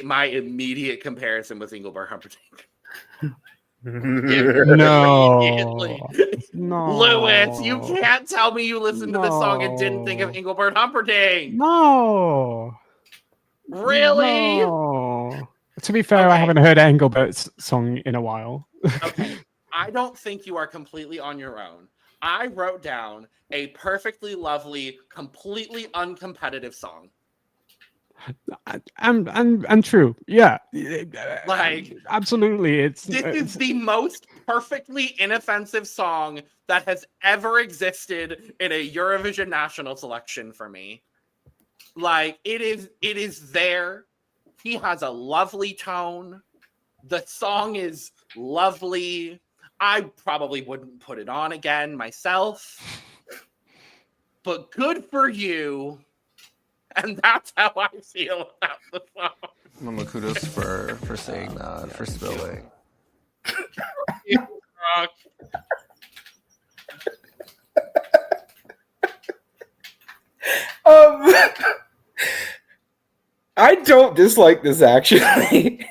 My immediate comparison with Engelbert Humperdinck. No. Lewis, you can't tell me you listened to this song and didn't think of Engelbert Humperdinck. No. Really? No. To be fair, I haven't heard Engelbert's song in a while. Okay. I don't think you are completely on your own. I wrote down a perfectly lovely, completely uncompetitive song. And true. Yeah. Like, absolutely. This is the most perfectly inoffensive song that has ever existed in a Eurovision national selection for me. Like, it is there. He has a lovely tone. The song is lovely. I probably wouldn't put it on again myself. But good for you. And that's how I feel about the song. Mama, kudos for saying that, for spilling. I don't dislike this actually.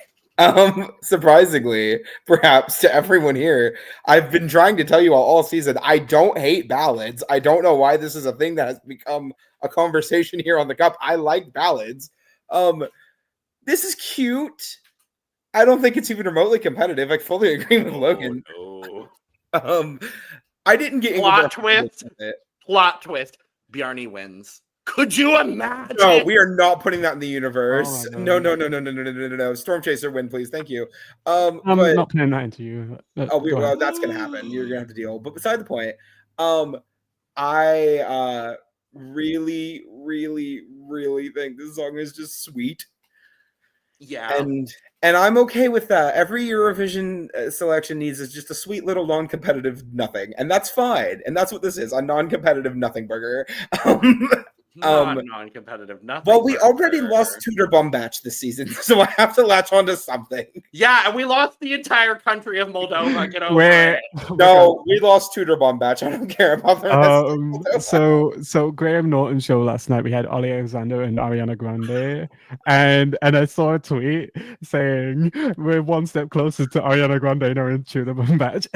Surprisingly, perhaps to everyone here, I've been trying to tell you all season, I don't hate ballads. I don't know why this is a thing that has become a conversation here on the Cup. I like ballads. This is cute. I don't think it's even remotely competitive. I fully agree with Logan. No. I didn't get plot twist. Bjarni wins. Could you imagine? No, we are not putting that in the universe. No. Stormchaser win, please. Thank you. I'm not putting that into you. Well, that's gonna happen. You're gonna have to deal. But beside the point, I really, really, really think this song is just sweet. Yeah. And I'm okay with that. Every Eurovision selection needs is just a sweet little non-competitive nothing. And that's fine. And that's what this is, a non-competitive nothing burger. Non-competitive nothing. Well, we already lost Tudor Bumbach this season, so I have to latch on to something. Yeah, and we lost the entire country of Moldova. Get over it. No, we lost Tudor Bumbach. I don't care about the rest. So Graham Norton's show last night, we had Ollie Alexander and Ariana Grande, and I saw a tweet saying we're one step closer to Ariana Grande now in Tudor Bumbach.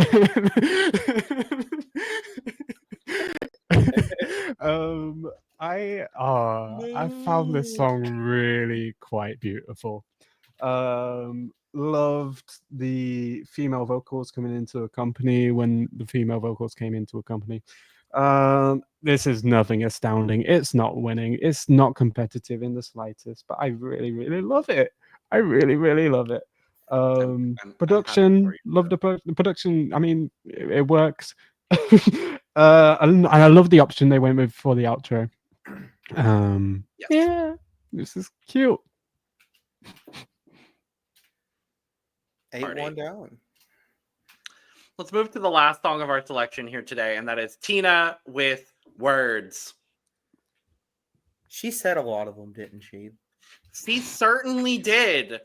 I found this song really quite beautiful. Loved the female vocals coming into a company when the female vocals came into a company. This is nothing astounding. It's not winning. It's not competitive in the slightest, but I really, really love it. I really, really love it. Production, love the production. I mean, it works. And I love the option they went with for the outro. Yeah, this is cute. 8-1 down. Let's move to the last song of our selection here today, and that is Tinna with Words. She said a lot of them, didn't she? She certainly did.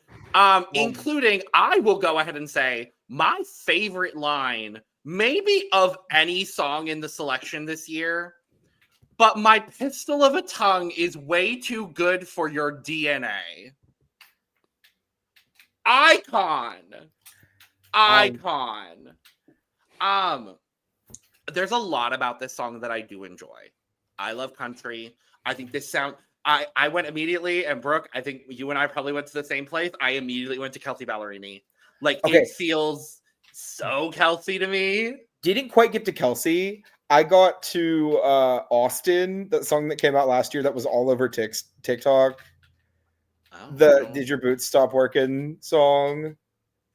Including, I will go ahead and say, my favorite line, maybe of any song in the selection this year, but my pistol of a tongue is way too good for your DNA. Icon. There's a lot about this song that I do enjoy. I love country. I think this sound... I went immediately, and Brooke, I think you and I probably went to the same place. I immediately went to Kelsey Ballerini. It feels so Kelsey to me. Didn't quite get to Kelsey. I got to Austin, that song that came out last year that was all over TikTok. Did Your Boots Stop Working song.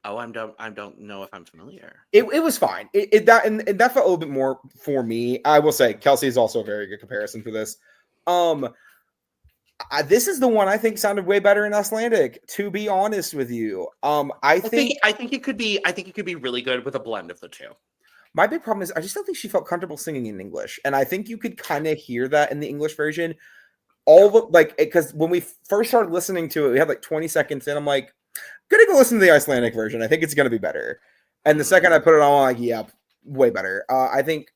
Oh, I don't know if I'm familiar. It was fine. That felt a little bit more for me. I will say Kelsey is also a very good comparison for this. This is the one I think sounded way better in Icelandic, to be honest with you. I think it could be really good with a blend of the two. My big problem is I just don't think she felt comfortable singing in English, and I think you could kind of hear that in the English version. Because when we first started listening to it, we had 20 seconds in. I'm like, gonna go listen to the Icelandic version. I think it's gonna be better. And the second I put it on, I'm like, yeah, way better. I think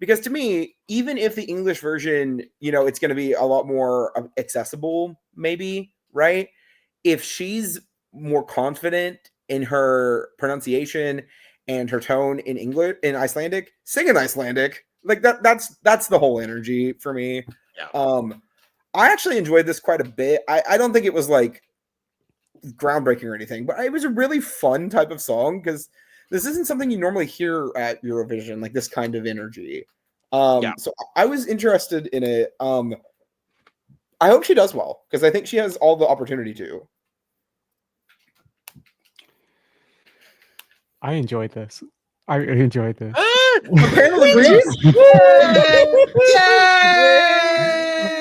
because to me, even if the English version, it's going to be a lot more accessible, maybe, right? If she's more confident in her pronunciation and her tone in English, in Icelandic, sing in Icelandic, that's the whole energy for me. Yeah. I actually enjoyed this quite a bit. I don't think it was groundbreaking or anything, but it was a really fun type of song because this isn't something you normally hear at Eurovision, this kind of energy. So I was interested in it. I hope she does well because I think she has all the opportunity to. I enjoyed this. Apparently agrees.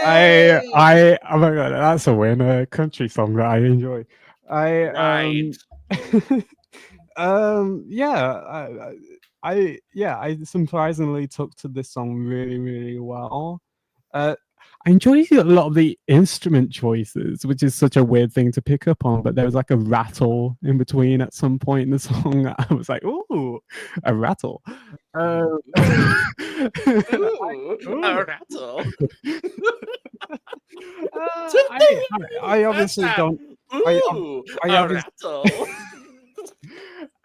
Oh my god, that's a win. A country song that I enjoy. I surprisingly took to this song really, really well. I enjoyed a lot of the instrument choices, which is such a weird thing to pick up on, but there was a rattle in between at some point in the song. I was like, ooh, a rattle. Ooh, a rattle. I obviously don't... Ooh, a rattle.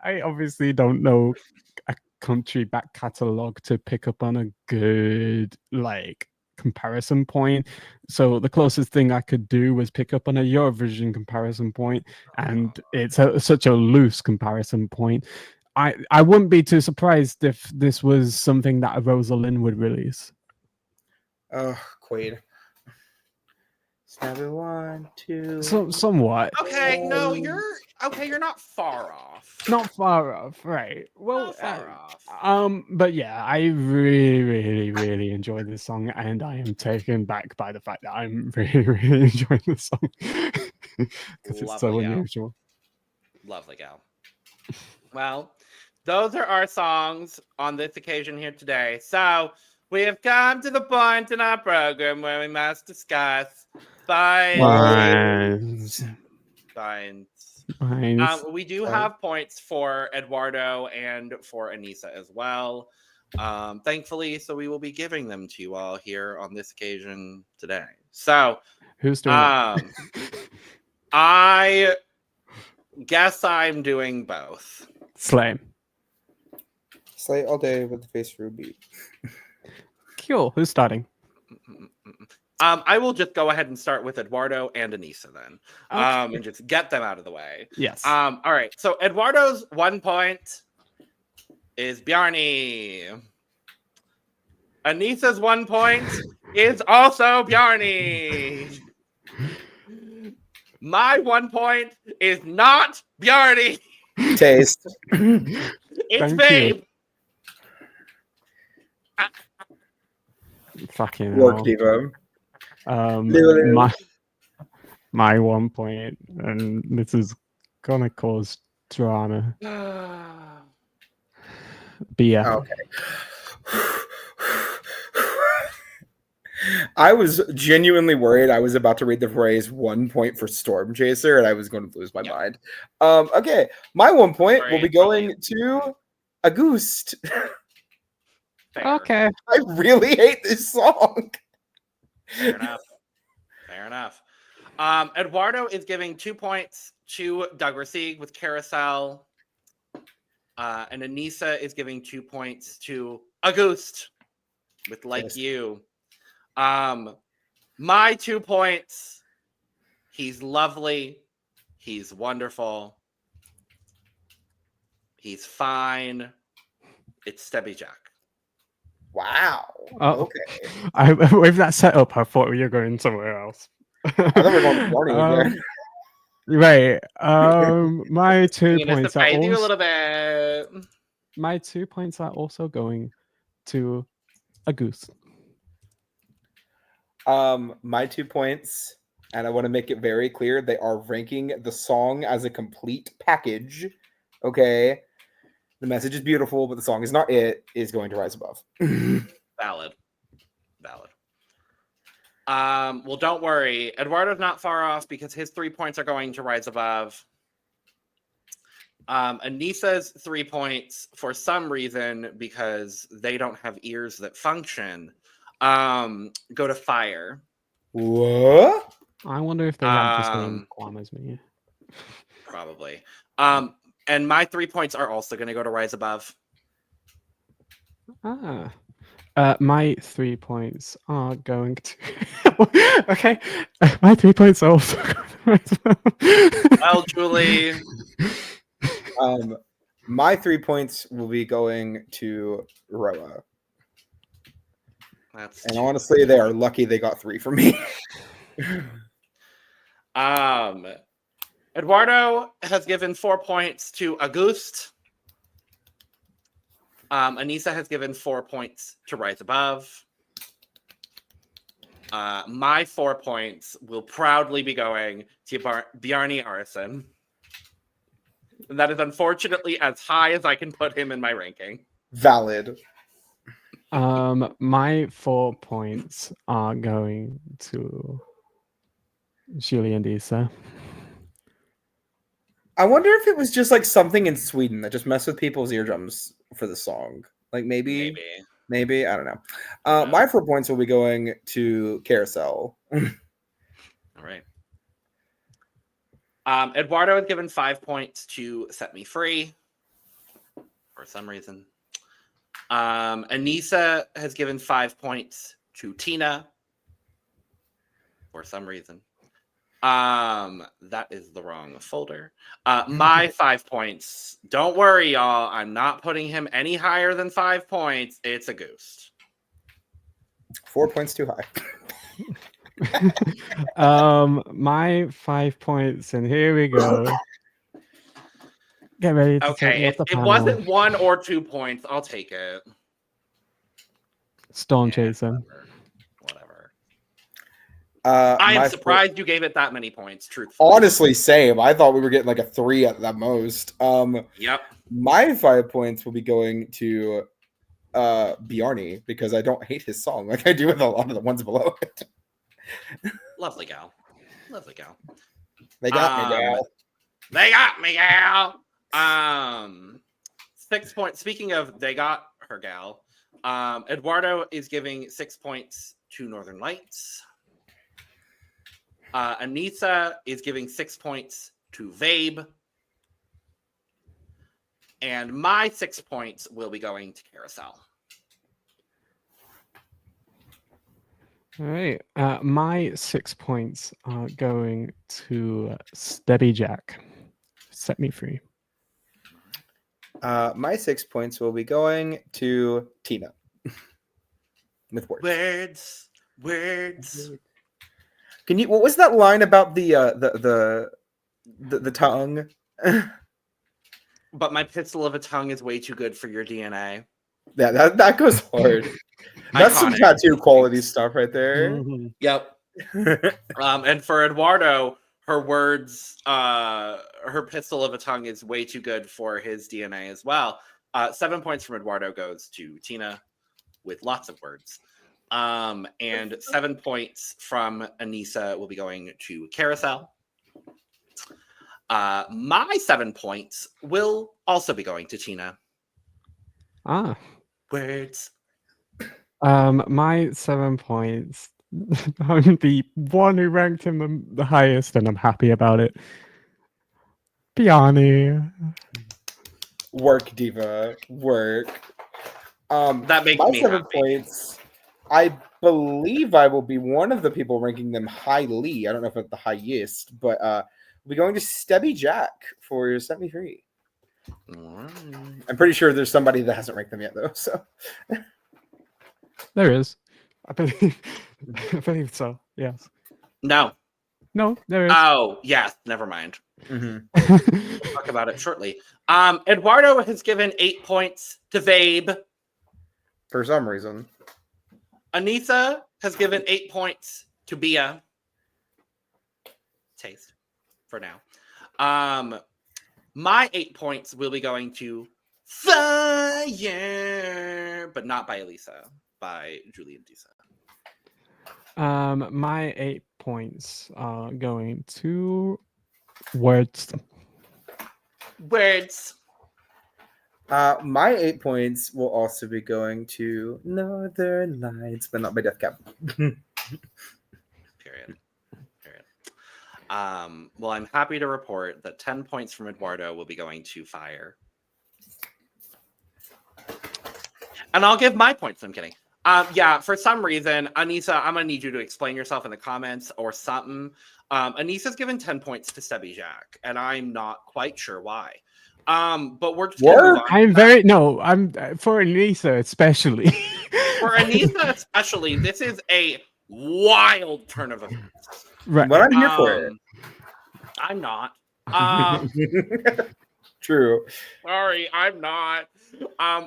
I obviously don't know a country back catalogue to pick up on a good comparison point. So the closest thing I could do was pick up on a Eurovision comparison point, and it's such a loose comparison point. I wouldn't be too surprised if this was something that a Rosalind would release. Quaid. Snap it 1, 2. Somewhat. Okay, no, you're not far off. Not far off, right? Well, not far off. But yeah, I really, really, really enjoy this song, and I am taken back by the fact that I'm really, really enjoying this song because it's so unusual. Lovely gal. Well, those are our songs on this occasion here today. So we have come to the point in our program where we must discuss finds. We do have points for Eduardo and for Anissa as well. Thankfully, so we will be giving them to you all here on this occasion today. So who's doing it? I guess I'm doing both. Slay all day with the face Ruby. Cool. Who's starting? I will just go ahead and start with Eduardo and Anissa then, and just get them out of the way. Yes. All right. So Eduardo's 1 point is Bjarni. Anissa's 1 point is also Bjarni. My 1 point is not Bjarni. Taste. It's Babe. Fucking Work, Diva. My 1 point, and this is gonna cause drama. Beer. Okay. I was genuinely worried I was about to read the phrase 1 point for Stormchaser, and I was going to lose my mind. Okay, my 1 point will be going to Ágúst. Okay. I really hate this song. Fair enough. Eduardo is giving 2 points to Dagur with Carousel. And Anissa is giving 2 points to Ágúst with Like You. My 2 points, he's lovely, he's wonderful, he's fine. It's Stebbi Jack. Wow. Okay. With that setup, I thought we were going somewhere else. I thought we were going morning Right. My 2 points are also, a little bit. My 2 points are also going to Ágúst. My 2 points, and I want to make it very clear, they are ranking the song as a complete package. Okay. The message is beautiful, but the song is not it, is going to rise above. Valid. Well, don't worry. Eduardo's not far off because his 3 points are going to rise above. Anissa's 3 points, for some reason, because they don't have ears that function, go to Fire. What? I wonder if they have the same qualm as me. Probably. And my 3 points are also going to go to Rise Above. My 3 points are going to... Okay. My 3 points are also going to Rise Above. Well, Júlí. My 3 points will be going to Roa. And honestly, they are lucky they got 3 from me. Eduardo has given 4 points to Ágúst. Anissa has given 4 points to Rise Above. My 4 points will proudly be going to Bjarni Arason. And that is unfortunately as high as I can put him in my ranking. Valid. My 4 points are going to Júlí and Dísa. I wonder if it was just like something in Sweden that just messed with people's eardrums for the song. Like maybe I don't know. My 4 points will be going to Carousel. All right. Eduardo has given 5 points to Set Me Free for some reason. Anissa has given 5 points to Tinna for some reason. That is the wrong folder. My 5 points. Don't worry, y'all. I'm not putting him any higher than 5 points. It's Ágúst. 4 points too high. My 5 points, and here we go. Get ready. Okay, it wasn't 1 or 2 points. I'll take it. Stormchaser. Whatever. I am surprised you gave it that many points. Truthfully, honestly, same. I thought we were getting like a 3 at the most. Yep. My 5 points will be going to Bjarni because I don't hate his song like I do with a lot of the ones below it. Lovely gal. They got me, gal. They got me, gal. 6 points. Speaking of, they got her gal. Eduardo is giving 6 points to Northern Lights. Anissa is giving 6 points to Vabe. And my 6 points will be going to Carousel. All right. My 6 points are going to Stebbi Jack. Set me free. My 6 points will be going to Tinna. With words. Words. Can you? What was that line about the tongue? But my pistol of a tongue is way too good for your DNA. Yeah, that goes hard. That's some tattoo quality stuff right there. Mm-hmm. Yep. And for Eduardo, her words, her pistol of a tongue is way too good for his DNA as well. 7 points from Eduardo goes to Tinna with lots of words. And 7 points from Anissa will be going to Carousel. My 7 points will also be going to Tinna. Words. My 7 points. I'm the one who ranked him the highest, and I'm happy about it. Bjarni. Work, diva. Work. That makes my me 7 happy. points. I believe I will be one of the people ranking them highly. I don't know if it's the highest, but we're going to Stebbi Jack for your set me free. I'm pretty sure there's somebody that hasn't ranked them yet, though. So There is. I believe so. Yes. No, there is. Oh, yes. Never mind. We'll talk about it shortly. Eduardo has given 8 points to Vabe. For some reason. Anissa has given 8 points to Bia. Taste. For now. My 8 points will be going to Fire, but not by Elisa, by Júlí and Dísa. My 8 points are going to Words. Words. My 8 points will also be going to Northern Lights, but not by Death Cab. Period. Well, I'm happy to report that 10 points from Eduardo will be going to Fire. And I'll give my points. I'm kidding. Yeah, for some reason, Anissa, I'm going to need you to explain yourself in the comments or something. Anissa's given 10 points to Stebbi Jack, and I'm not quite sure why. But we're just gonna move on. I'm for Anissa especially. For Anissa especially, this is a wild turn of events. Right. But I'm here for it. I'm not. True. Sorry, I'm not.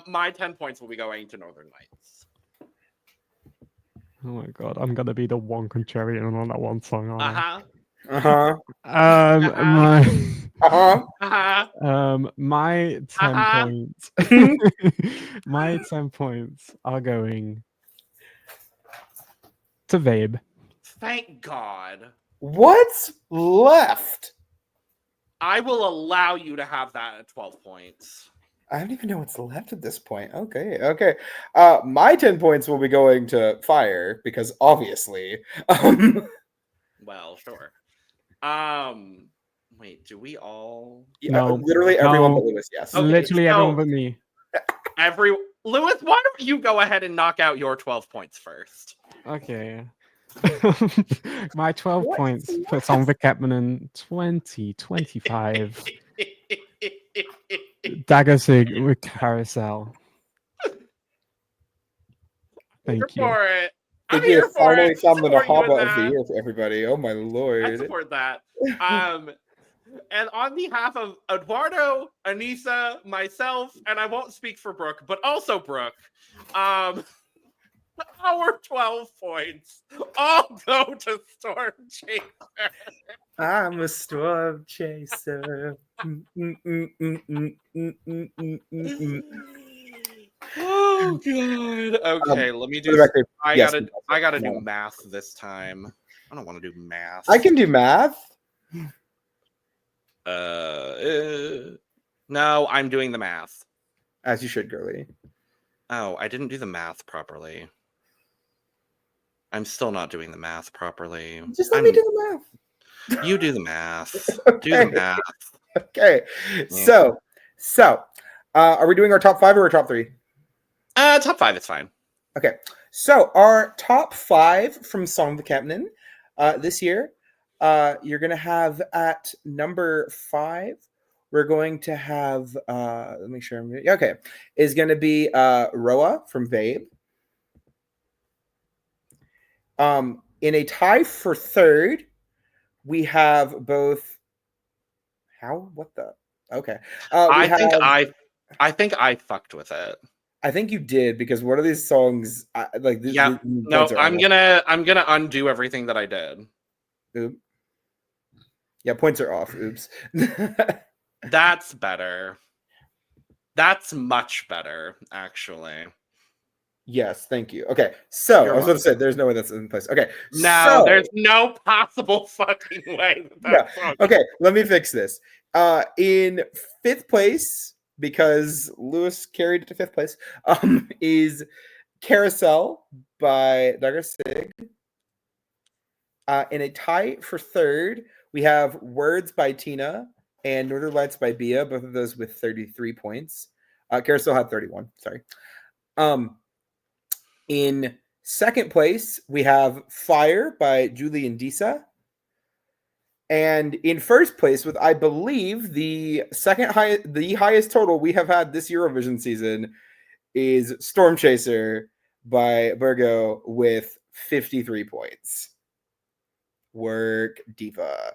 My 10 points will be going to Northern Lights. Oh my god, I'm gonna be the one contrarian on that one song. My 10 points. My 10 points are going to Vabe. Thank God. What's left? I will allow you to have that at 12 points. I don't even know what's left at this point. Okay. My 10 points will be going to Fire because obviously. Well, sure. Wait, do we all? Yeah, no, literally everyone but Lewis. Yes, okay, literally everyone but me. Lewis, why don't you go ahead and knock out your 12 points first? Okay. My 12 points puts on Söngvakeppnin 2025. Dagur with Carousel. Thank you. For it. I'm here for it. Something to hobble of the year for everybody. Oh my lord! I support that. And on behalf of Eduardo, Anissa, myself, and I won't speak for Brook, but also Brook, our 12 points all go to Stormchaser. I'm a storm chaser. Oh god. Okay, let me do. I gotta do math this time. I don't want to do math. I can do math. No, I'm doing the math. As you should, girly. Oh, I didn't do the math properly. I'm still not doing the math properly. Just let me do the math. You do the math. Okay. Do the math. Okay. Yeah. So, are we doing our top 5 or our top 3? Top 5 is fine. Okay. So our top 5 from Söngvakeppnin this year, you're going to have at number 5, we're going to have, let me make sure okay, is going to be Roa from Vabe. In a tie for 3rd, we have both, okay. I think I fucked with it. I think you did, because one of these songs, I'm gonna undo everything that I did. Oop. Yeah, points are off. Oops. That's better. That's much better, actually. Yes, thank you. Okay, so I was going to say, there's no way that's in place. Okay, there's no possible fucking way. Okay, let me fix this. In 5th place, because Lewis carried it to 5th place, is Carousel by Dagur. In a tie for 3rd, we have Words by Tinna and Northern Lights by Bia, both of those with 33 points. Carousel had 31, sorry. In 2nd place, we have Fire by Júlí and Dísa. And in 1st place, with I believe the highest total we have had this Eurovision season, is Stormchaser by Birgo with 53 points. Work, diva.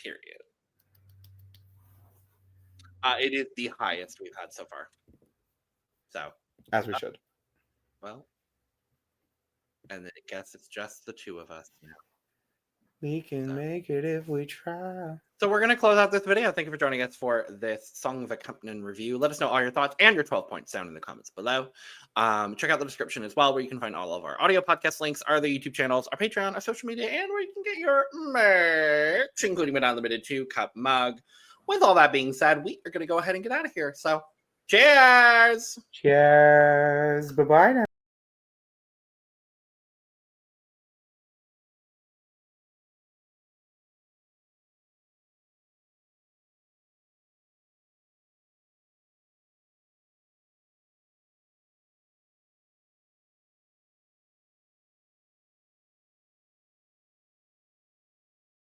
Period. It is the highest we've had so far. So, as we should. Well, and then I guess it's just the 2 of us now. We can make it if we try. So we're going to close out this video. Thank you for joining us for this Söngvakeppnin review. Let us know all your thoughts and your 12 points down in the comments below. Check out the description as well, where you can find all of our audio podcast links, our YouTube channels, our Patreon, our social media, and where you can get your merch, including but not limited to cup mug. With all that being said, we are going to go ahead and get out of here. So cheers. Cheers. Bye-bye now.